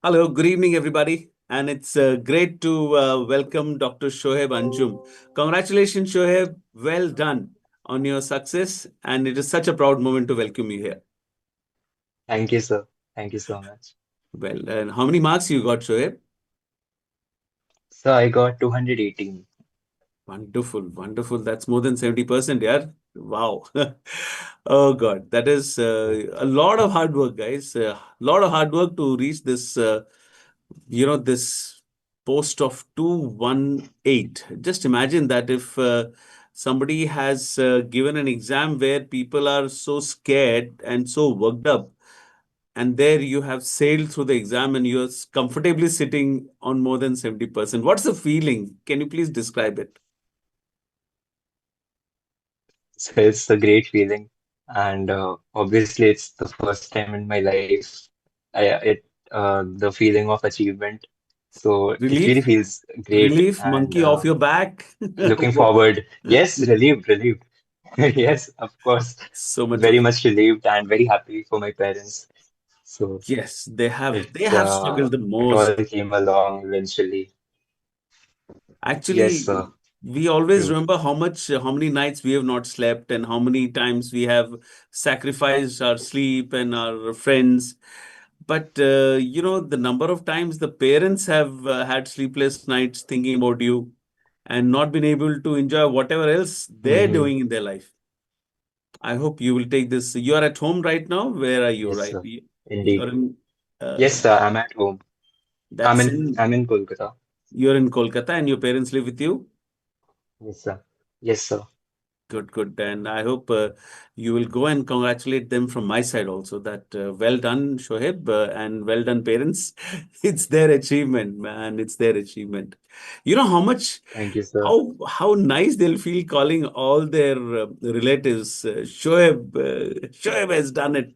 Hello, good evening, everybody. And it's great to welcome Dr. Shoaib Anjum. Congratulations, Shoaib. Well done on your success. And it is such a proud moment to welcome you here. Thank you, sir. Thank you so much. Well, and how many marks you got, Shoaib? So I got 218. Wonderful, wonderful. That's more than 70%, yeah. Wow. Oh God, that is a lot of hard work, guys. A lot of hard work to reach this post of 218. Just imagine that if somebody has given an exam where people are so scared and so worked up, and there you have sailed through the exam and you're comfortably sitting on more than 70%. What's the feeling? Can you please describe it? So it's a great feeling. And obviously, it's the first time in my life. The feeling of achievement. So it really Relief? feels great. Relief? And Monkey off your back? looking What? forward. Yes, relieved, relieved. Yes, of course. So much Very of much relieved and very happy for my parents. So yes, they have it they have struggled the it all most. came along eventually. Yes, Actually, sir. we always True. remember how many nights we have not slept and how many times we have sacrificed our sleep and our friends. But the number of times the parents have had sleepless nights thinking about you and not been able to enjoy whatever else they're Hmm. doing in their life. I hope you will take this. You are at home right now. Where are you? Yes, Right, sir. you're Indeed. in. Yes, Uh, sir. I'm at home. I'm that's in in. I'm in Kolkata. You're in Kolkata, and your parents live with you. Yes, sir. Yes, sir. Good, good. And I hope you will go and congratulate them from my side also. That well done, Shoaib, and well done, parents. It's their achievement, man. It's their achievement. You know how much, Thank you, sir. how nice they'll feel calling all their relatives. Shoaib has done it.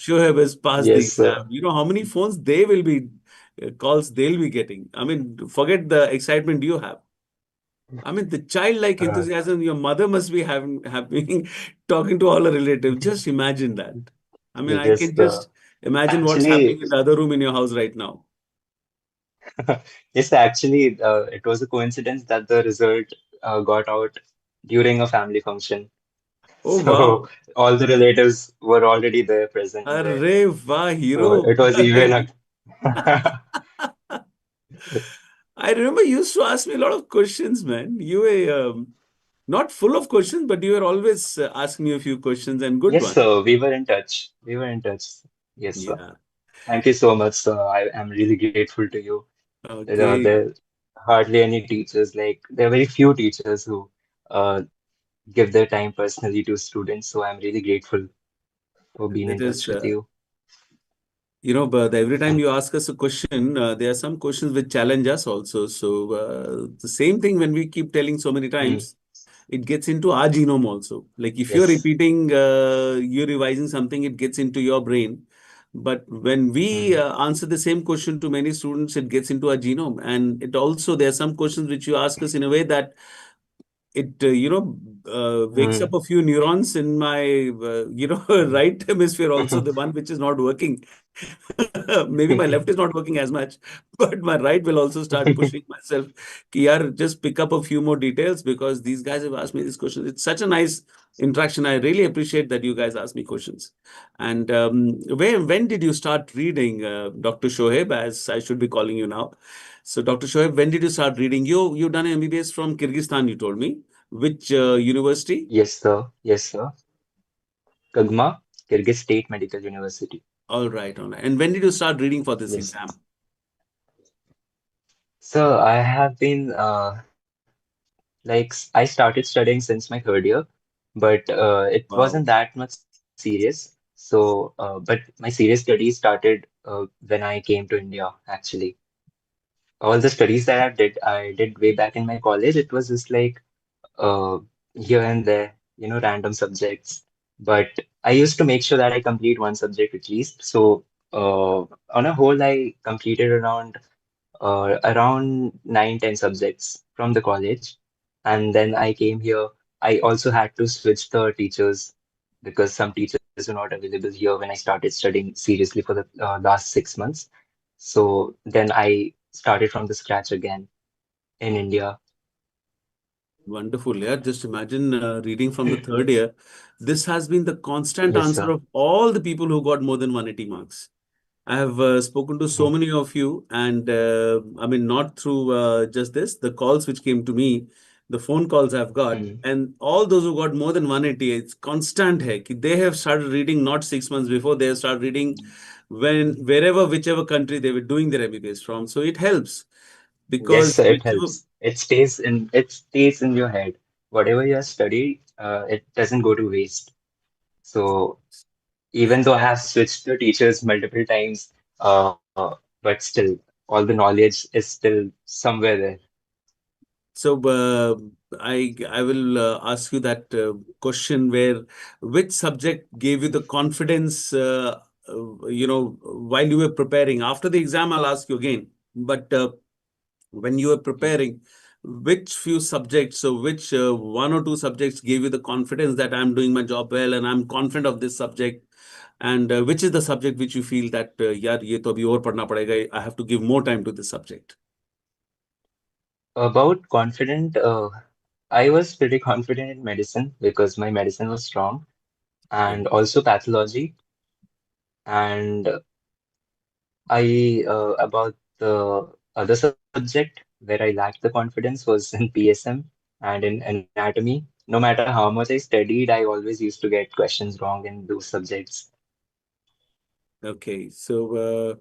Shoaib has passed the Yes, exam. sir. You know how many phones they will be calls they'll be getting. I mean, forget the excitement you have. I mean, the childlike Uh, enthusiasm your mother must be having talking to all her relatives. Just imagine that. I mean, I yes, can sir. just imagine what's Actually, happening in the other room in your house right now. yes, actually, it was a coincidence that the result got out during a family function. Oh, So wow. all the relatives were already there, present there. Arre, wow, So hero. it was even I remember you used to ask me a lot of questions, man. You were not full of questions, but you were always asking me a few questions and good yes, ones. sir. We were in touch. We were in touch. Yes, sir. Yeah. Thank you so much, sir. I am really grateful to you. Okay. There hardly any teachers, like there are very few teachers who uh, give their time personally to students. So I'm really grateful for being It in is. touch with you. But every time you ask us a question, there are some questions which challenge us also. So, the same thing when we keep telling so many Mm, times, it gets into our genome also. Like if you're yes. repeating, you're revising something, it gets into your brain. But when we Mm, answer the same question to many students, it gets into our genome. And it also, there are some questions which you ask us in a way that it wakes up mm. a few neurons in my right hemisphere also, the one which is not working. Maybe my left is not working as much, but my right will also start pushing myself ki yaar, just pick up a few more details because these guys have asked me these questions. It's such a nice interaction. I really appreciate that you guys ask me questions. And when did you start reading, Dr. Shoaib, as I should be calling you now? So, Dr. Shoaib, when did you start reading? You've done an MBBS from Kyrgyzstan, you told me. Which university? Yes, sir. Yes, sir. Kagma, Kyrgyz State Medical University. All right, all right. And when did you start reading for this Yes. exam? So I have been I started studying since my third year, but it wasn't Wow. that much serious. But my serious studies started when I came to India, actually. All the studies that I did way back in my college, it was just like uh, here and there, random subjects. But I used to make sure that I complete one subject at least. So on a whole, I completed around 9, 10 subjects from the college. And then I came here. I also had to switch the teachers because some teachers were not available here when I started studying seriously for the last 6 months. So then I started from the scratch again in India. Wonderful. Yeah, just imagine reading from the third year. This has been the constant Yes, answer sir. of all the people who got more than 180 marks. I have spoken to so Mhm. many of you, and I mean, not through just this, the calls which came to me, the phone calls I've got, Mm. and all those who got more than 180, it's constant. Hai, ki they have started reading not 6 months before, they have started reading wherever, whichever country they were doing their MBBS from. So it helps Yes, because sir, it whichever. helps. It stays in your head. Whatever you have studied, it doesn't go to waste. So even though I have switched the teachers multiple times, but still, all the knowledge is still somewhere there. So I will ask you that question where which subject gave you the confidence while you were preparing after the exam. I'll ask you again, but when you were preparing, which few subjects, so which one or two subjects gave you the confidence that I'm doing my job well and I'm confident of this subject, and which is the subject which you feel that यार ये तो अभी और पढ़ना पड़ेगा, I have to give more time to this subject. About confident, I was pretty confident in medicine because my medicine was strong, Okay. and also pathology. And about the other subject where I lacked the confidence was in PSM and in anatomy. No matter how much I studied, I always used to get questions wrong in those subjects. Okay, so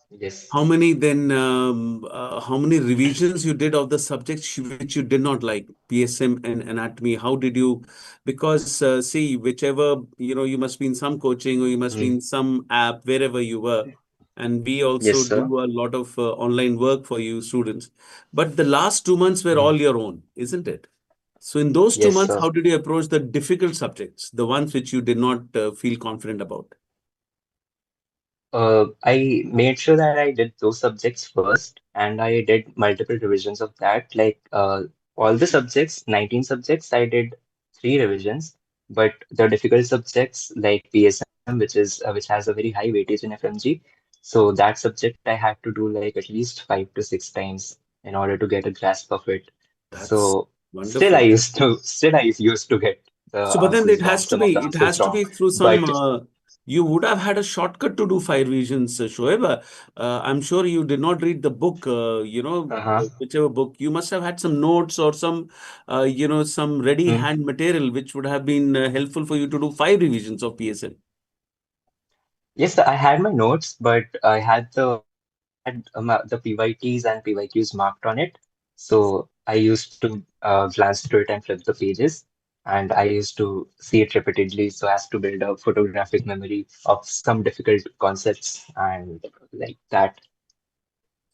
Yes. how many then? How many revisions you did of the subjects which you did not like, PSM and anatomy? How did you? Because see, whichever you must be in some coaching or you must be Mm. in some app wherever you were, and we Yes, also sir. do a lot of online work for you students. But the last 2 months were Mm. all your own, isn't it? So in those two Yes, months, sir. how did you approach the difficult subjects, the ones which you did not feel confident about? I made sure that I did those subjects first, and I did multiple revisions of that. Like all the subjects, 19 subjects, I did three revisions. But the difficult subjects like PSM, which has a very high weightage in FMG, so that subject I had to do like at least 5 to 6 times in order to get a grasp of it. That's So wonderful. still I used to get the So, but then answers wrong, some of the it answers has to wrong. be through some, But you would have had a shortcut to do five revisions, Shoaib. I'm sure you did not read the book, uh-huh. whichever book. You must have had some notes or some, some ready Hmm. hand material which would have been helpful for you to do five revisions of PSL. Yes, I had my notes, but I had the PYTs and PYQs marked on it. So I used to glance through it and flip the pages, and I used to see it repeatedly so as to build a photographic memory of some difficult concepts and like that.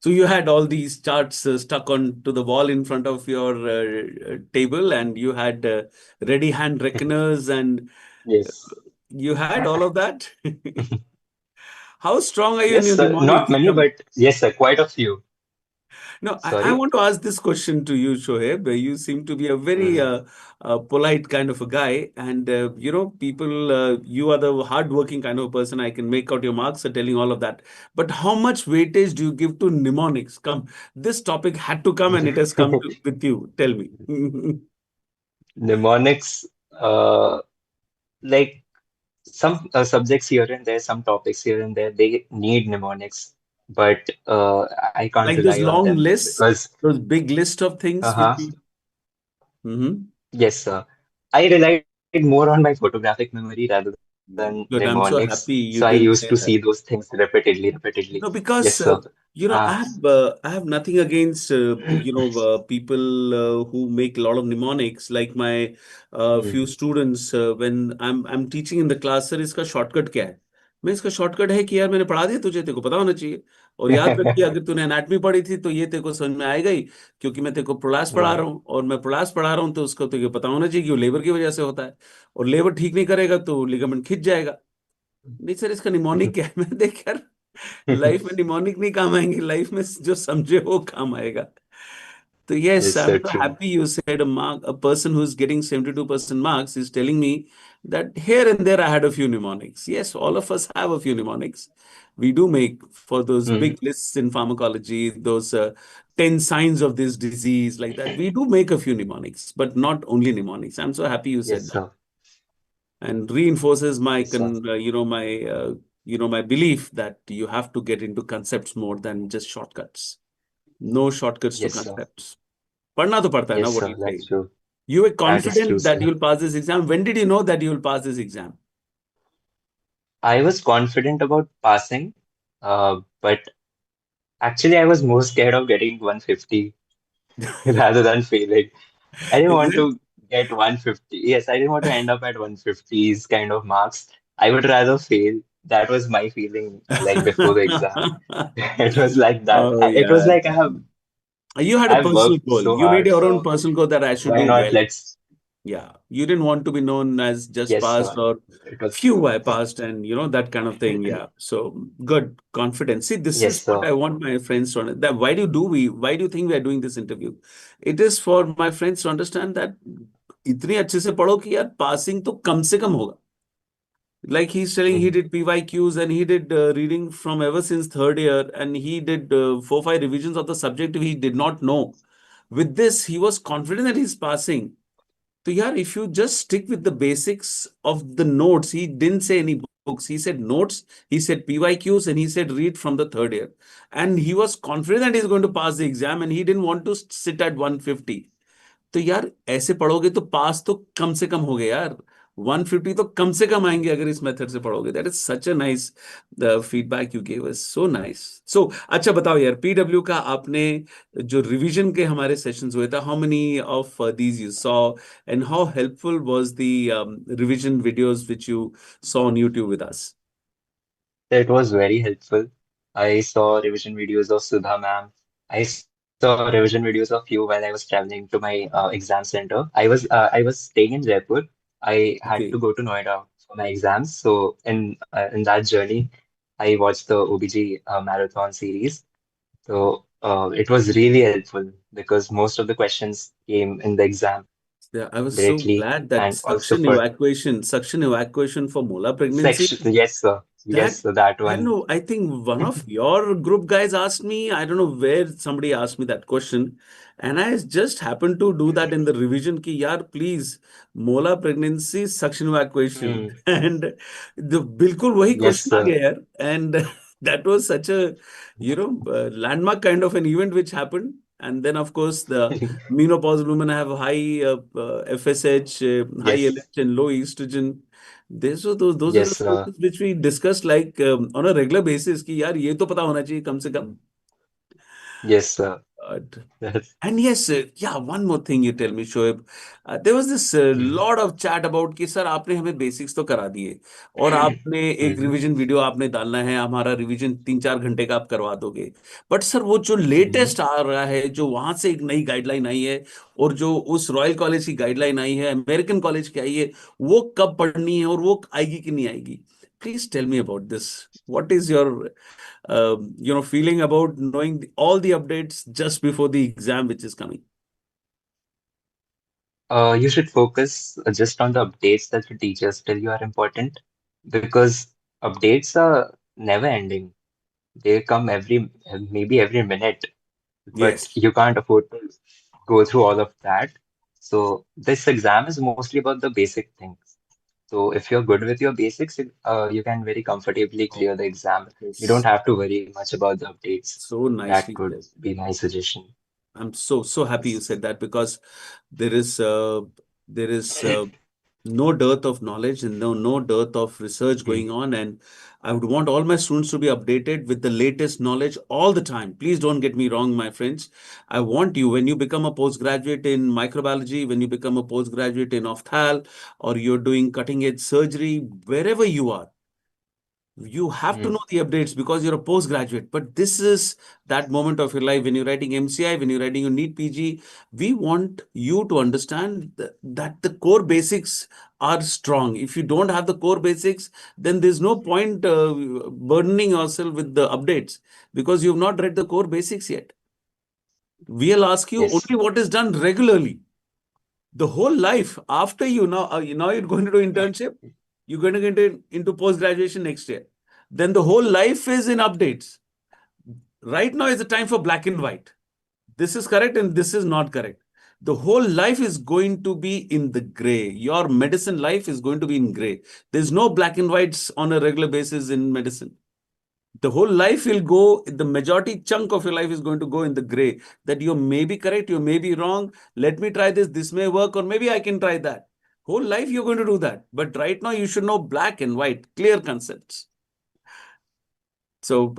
So you had all these charts stuck on to the wall in front of your table, and you had ready hand reckoners, and Yes. you had all of that. How strong are you in Yes, your not mnemonics? many, Come. but yes, quite a few. No, I Sorry. want to ask this question to you, Shoaib. You seem to be a very Mm. polite kind of a guy, and people, you are the hardworking kind of person. I can make out your marks are telling all of that. But how much weightage do you give to mnemonics? Come, this topic had to come, and it has come to, with you. Tell me. Mnemonics, like some subjects here and there, some topics here and there, they need mnemonics, but I can't Like rely those on long them lists, because, those big list of things which uh-huh, you. Mhm. yes, sir. I relied more on my photographic memory rather than Good. I'm mnemonics, so so happy I you used to didn't see say those that. things repeatedly. No, Yes, because sir. Uh, I have nothing against people who make a lot of mnemonics. Like my few mm. students, when I'm teaching in the class, sir, इसका shortcut क्या है? मैं इसका shortcut है कि यार मैंने पढ़ा दिया तुझे, तेरे को पता होना चाहिए। और याद रखिए, अगर तूने एनाटमी पढ़ी थी तो ये तेरे को समझ में आएगा ही, क्योंकि मैं तेरे को प्रोलास पढ़ा Mm. रहा हूँ, और मैं प्रोलास पढ़ा रहा हूँ तो उसको तेरे को पता होना चाहिए कि वो लेबर की वजह से होता है, और लेबर ठीक नहीं करेगा तो लिगामेंट खिंच जाएगा। नहीं सर, इसका निमोनिक क्या है? मैं देख लाइफ में निमोनिक नहीं काम आएंगे, लाइफ में जो समझे वो काम आएगा। So yes, It's I'm so so true. happy you said a person who's getting 72% marks is telling me that here and there I had a few mnemonics. Yes, all of us have a few mnemonics. We do make for those Hmm. big lists in pharmacology, those 10 signs of this disease like that. We do make a few mnemonics, but not only mnemonics. I'm so happy you said Yes, that, sir. and reinforces my Yes, sir. my belief that you have to get into concepts more than just shortcuts. No shortcuts to Yes, sir. concepts. पढ़ना तो पड़ता है ना, Yes, what you sir. say. That's true. You were That is true, confident that sir. you'll pass this exam. When did you know that you'll pass this exam? I was confident about passing, but actually I was more scared of getting 150 rather than failing. I didn't Is want it? to get 150. Yes, I didn't want to end up at 150's kind of marks. I would rather fail. That was my feeling like before the exam. It was like that. Oh It was yeah. like You had a I've personal worked goal. so You made hard, your own so personal goal that I should why do not? well. Let's. Yeah. You didn't want to be known as just Yes, passed sir. or It was. few I passed and that kind of thing. Yeah. So good confidence. See, this Yes, is what sir. I want my friends to understand. That why do you think we are doing this interview? It is for my friends to understand that इतनी अच्छे से पढ़ो कि यार passing तो कम से कम होगा. Like he's telling he Mhm. did PYQs and he did reading from ever since third year and he did 4 5 revisions of the subject he did not know. With this, he was confident that he's passing. So yeah, if you just stick with the basics of the notes, he didn't say any books. He said notes, he said PYQs, and he said read from the third year. And he was confident that he's going to pass the exam and he didn't want to sit at 150. तो यार ऐसे पढ़ोगे तो पास तो कम से कम हो गए यार. 150 तो कम से कम आएंगे अगर इस मेथड से पढ़ोगे. That is such a nice feedback you gave us. So nice. So अच्छा बताओ यार, पीडब्ल्यू का आपने जो रिवीजन के हमारे सेशंस हुए थे, how many of these you saw and how helpful was the revision videos which you saw on YouTube with us? It was very helpful. I saw revision videos of Sudha ma'am. I saw revision videos of you while I was traveling to my exam center. I was staying in Jaipur. I had to Okay. go to Noida for my exams. So in that journey, I watched the OBG marathon series. So it was really helpful because most of the questions came in the exam Yeah, I was so directly, glad that and also for suction evacuation for molar pregnancy. section. Yes, sir. Yes, That sir. That I don't one. know. I think one of your group guys asked me. I don't know where somebody asked me that question, and I just happened to do that in the revision. Ki yaar, please, molar pregnancy suction evacuation, Hmm. and the bilkul wahi Yes, question aa sir. gaya yaar. And that was such a landmark kind of an event which happened. And then of course the menopause women have high FSH, high Yes, LH, and low estrogen. Those are the yes, sir. sources which we discuss like on a regular basis कि यार ये तो पता होना चाहिए कम से कम. Yes, sir. But That's and yes, yeah, one more thing you tell me, Shoaib. There was this Mhm. lot of chat about कि sir आपने हमें बेसिक्स तो करा दिए और आपने एक Mhm. रिवीजन वीडियो आपने डालना है, हमारा रिवीजन 3 4 घंटे का आप करवा दोगे. बट सर वो जो Mhm. लेटेस्ट आ रहा है, जो वहां से एक नई गाइडलाइन आई है और जो उस रॉयल कॉलेज की गाइडलाइन आई है, अमेरिकन कॉलेज की आई है, वो कब पढ़नी है और वो आएगी कि नहीं आएगी? Please tell me about this. What is your feeling about knowing all the updates just before the exam which is coming? You should focus just on the updates that the teachers tell you are important because updates are never ending. They come maybe every minute, but Yes. you can't afford to go through all of that. So this exam is mostly about the basic things. So if you're good with your basics, you can very comfortably Oh, clear the exam. You don't yes. have to worry much about the updates. So That nicely would said. be my suggestion. I'm so happy you said that because there is uh, there is no dearth of knowledge and no dearth of research Hmm. going on, and I would want all my students to be updated with the latest knowledge all the time. Please don't get me wrong, my friends. I want you, when you become a postgraduate in microbiology, when you become a postgraduate in ophthal, or you're doing cutting edge surgery, wherever you are, you have to Hmm. know the updates because you're a postgraduate. But this is that moment of your life when you're writing MCI, when you're writing your NEET PG. We want you to understand that the core basics are strong. If you don't have the core basics, then there's no point burdening yourself with the updates because you've not read the core basics yet. We'll ask you Yes. only what is done regularly. The whole life after you now, now you're going to do internship, you're going to get into post graduation next year. Then the whole life is in updates. Right now is the time for black and white. This is correct and this is not correct. The whole life is going to be in the gray. Your medicine life is going to be in gray. There's no black and whites on a regular basis in medicine. The whole life will go, the majority chunk of your life is going to go in the gray. That you may be correct, you may be wrong. Let me try this may work, or maybe I can try that. Whole life you're going to do that. But right now you should know black and white, clear concepts. So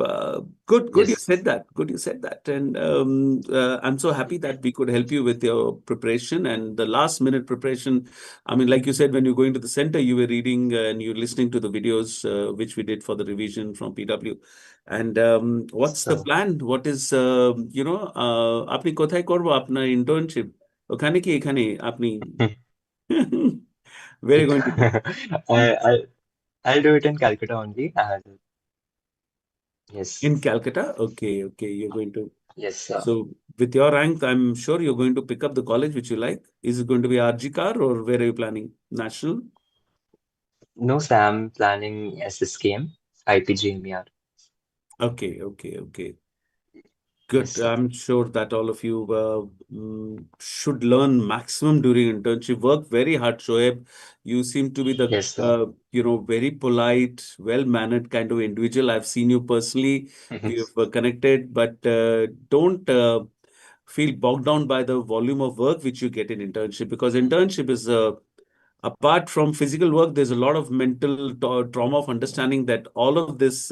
good you Yes. said that. Good you said that. And I'm so happy that we could help you with your preparation and the last minute preparation. I mean, like you said, when you're going to the center, you were reading and you're listening to the videos which we did for the revision from PW. And what's the So plan? What is আপনি কোথায় করবো আপনার internship? ওখানে কি এখানে আপনি where are you going to do? I I'll do it in Calcutta only. And yes, In Calcutta? Okay, okay. You're going to. yes, sir. So with your rank, I'm sure you're going to pick up the college which you like. Is it going to be RG car or where are you planning? National? No, sir, I'm planning SSKM, IPGMER. Okay, okay, okay. Yes, Good. sir. I'm sure that all of you should learn maximum during internship. Work very hard, Shoaib. You seem to be the, Yes, sir. very polite, well-mannered kind of individual. I've seen you personally. We've connected, but don't feel bogged down by the volume of work which you get in internship because internship is apart from physical work, there's a lot of mental trauma of understanding that all of this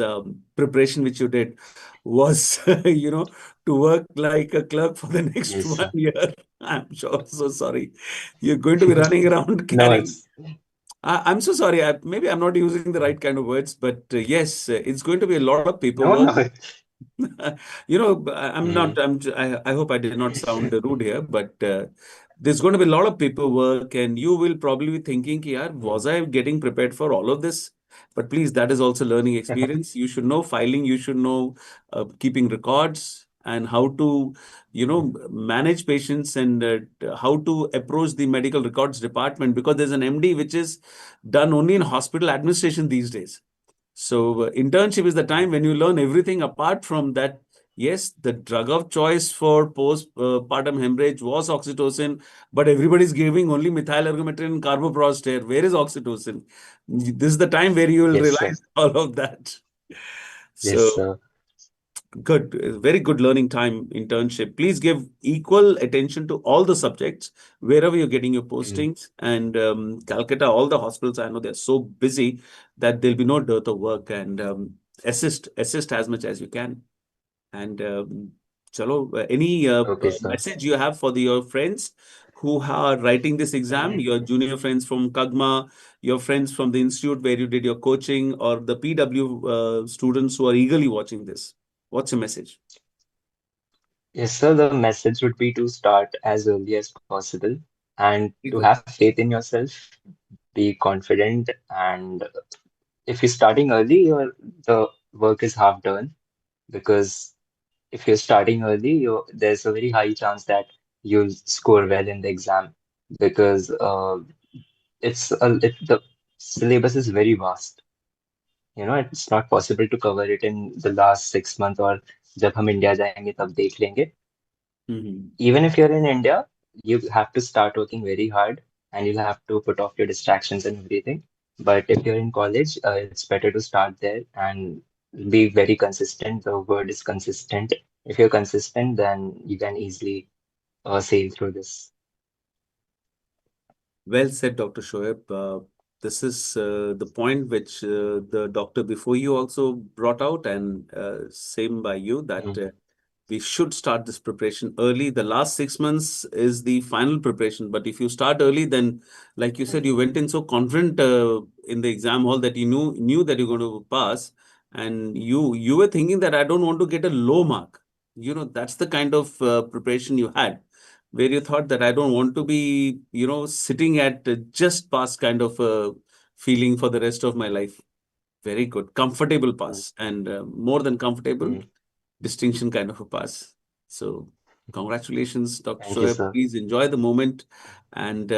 preparation which you did was, to work like a clerk for the next Yes, one sir. year. I'm sure. So sorry. You're going to be running around No, carrying. it's I'm so sorry. Maybe I'm not using the right kind of words, but yes, it's going to be a lot of no, paperwork. no. I'm Mm, not, I hope I did not sound rude here, but there's going to be a lot of paperwork, and you will probably be thinking, yaar, mm. was I getting prepared for all of this? But please, that is also learning experience. You should know filing, you should know keeping records and how to, manage patients and how to approach the medical records department because there's an MD which is done only in hospital administration these days. So, internship is the time when you learn everything apart from that. Yes, the drug of choice for postpartum hemorrhage was oxytocin, but everybody's giving only methyl argometrin and carboprost. Where is oxytocin? This is the time where you will Yes, sir. realize all of that. Yes, So, sir. good, very good learning time internship. Please give equal attention to all the subjects wherever you're getting your Mm, postings. And Calcutta, all the hospitals, I know they're so busy that there'll be no dearth of work and assist as much as you can. And chalo, any okay, sir. message you have for your friends who are writing this exam, Mm. your junior friends from Kagma, your friends from the institute where you did your coaching, or the PW students who are eagerly watching this? What's your message? Yes, sir. The message would be to start as early as possible and Very to good. have faith in yourself, be confident, and if you're starting early, the work is half done because if you're starting early, there's a very high chance that you'll score well in the exam because the syllabus is very vast. It's not possible to cover it in the last 6 months or जब हम India जाएंगे तब देख लेंगे. Mhm. Even if you're in India, you have to start working very hard and you'll have to put off your distractions and everything. But if you're in college, it's better to start there and be very consistent. The word is consistent. If you're consistent, then you can easily sail through this. Well said, Dr. Shoaib. This is the point which the doctor before you also brought out, and same by you, that Mm, we should start this preparation early. The last 6 months is the final preparation, but if you start early, then, like you mm, said, you went in so confident in the exam hall that you knew that you're going to pass, and you were thinking that I don't want to get a low mark. That's the kind of preparation you had where you thought that I don't want to be, sitting at just pass kind of a feeling for the rest of my life. Very good. Comfortable mm, pass and more than comfortable, mm. distinction kind of a pass. So, Congratulations, Dr. Thank you, Shoaib. sir. Please enjoy the moment. And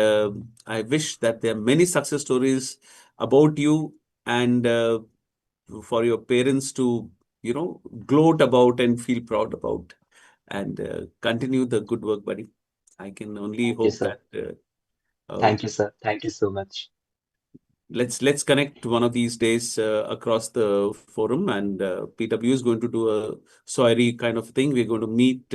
I wish that there are many success stories about you and for your parents to, gloat about and feel proud about. And continue the good work, buddy. I can only Thank you, hope sir. that uh, Thank you, sir. Thank you so much. let's connect one of these days across the forum, and PW is going to do a soiree kind of thing. We're going to meet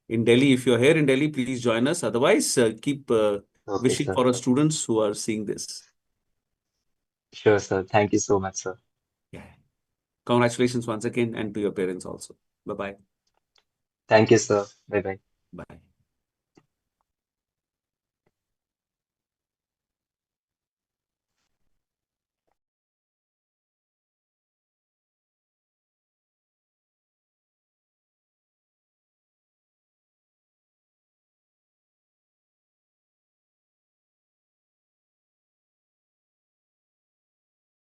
in Delhi. If you're here in Delhi, please join us. Otherwise, keep Okay, wishing sir. for our students who are seeing this. Sure, sir. Thank you so much, sir. Yeah. Congratulations once again, and to your parents also. Bye bye. Thank you, sir. Bye bye. Bye.